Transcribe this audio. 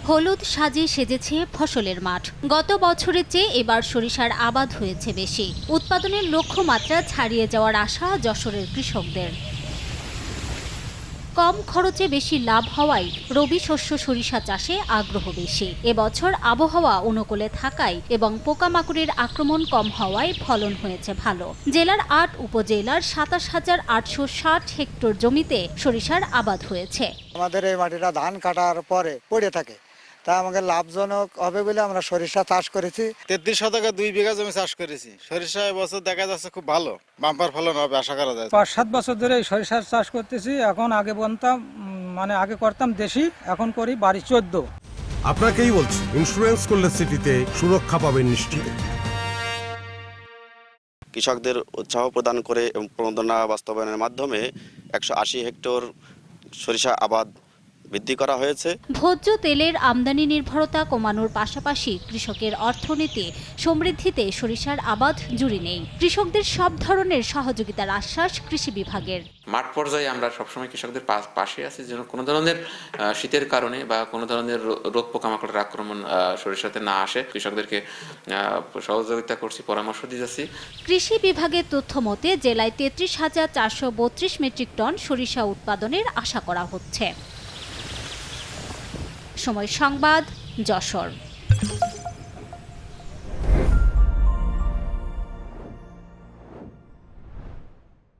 হলুদ সাজে সেজেছে ফসলের মাঠ। গত বছরের চেয়ে এবার সরিষার আবাদ হয়েছে বেশি। উৎপাদনের লক্ষ্যমাত্রা ছাড়িয়ে যাওয়ার আশা যশোরের কৃষকদের। কম খরচে বেশি লাভ হওয়ায় রবি শস্য সরিষা চাষে আগ্রহ বেশি। এবছর আবহাওয়া অনুকূলে থাকায় এবং পোকামাকড়ের আক্রমণ কম হওয়ায় ফলন হয়েছে ভালো। জেলার ৮ উপজেলার ২৭,৮৬০ হেক্টর জমিতে সরিষার আবাদ হয়েছে। আমাদের এই মাটিটা ধান কাটার পরে পড়ে থাকে, তা আমাদের লাভজনক হবে বলে আমরা সরিষা চাষ করেছি। ৩৩ শতকে ২ বিঘা জমি চাষ করেছি। সরিষা এবছর দেখা যাচ্ছে খুব ভালো, বাম্পার ফলন হবে আশা করা যায়। ৫-৭ বছর ধরে এই সরিষার চাষ করতেছি। এখন আগে বলতাম আগে করতাম দেশি, এখন করি বাড়ি ১৪। আপনাকেই বলছি, ইন্স্যুরেন্স করলে সিটিতে সুরক্ষা পাবেন নিশ্চিত। কৃষকদের উৎসাহ প্রদান করে এবং প্রণোদনা বাস্তবায়নের মাধ্যমে ১৮০ হেক্টর সরিষা আবাদ বৃদ্ধি করা হয়েছে। ভোজ্য তেলের আমদানি নির্ভরতা কমানোর পাশাপাশি কৃষকের অর্থনীতি সমৃদ্ধিতে সরিষার আবাদ জুড়ে নেই। কৃষকদের সব ধরনের সহযোগিতার আশ্বাস কৃষি বিভাগের। মাঠ পর্যায়ে আমরা সবসময় কৃষকদের পাশে আছি, যেন কোনো ধরনের শীতের কারণে বা কোনো ধরনের রোগ পোকামাকড়ের আক্রমণ সরিষাতে না আসে। কৃষকদেরকে সহযোগিতা করছি, পরামর্শ দিয়ে যাচ্ছি। কৃষি বিভাগের তথ্য মতে জেলায় ৩৩,৪৩২ মেট্রিক টন সরিষা উৎপাদনের আশা করা হচ্ছে। সময় সংবাদ, যশোর।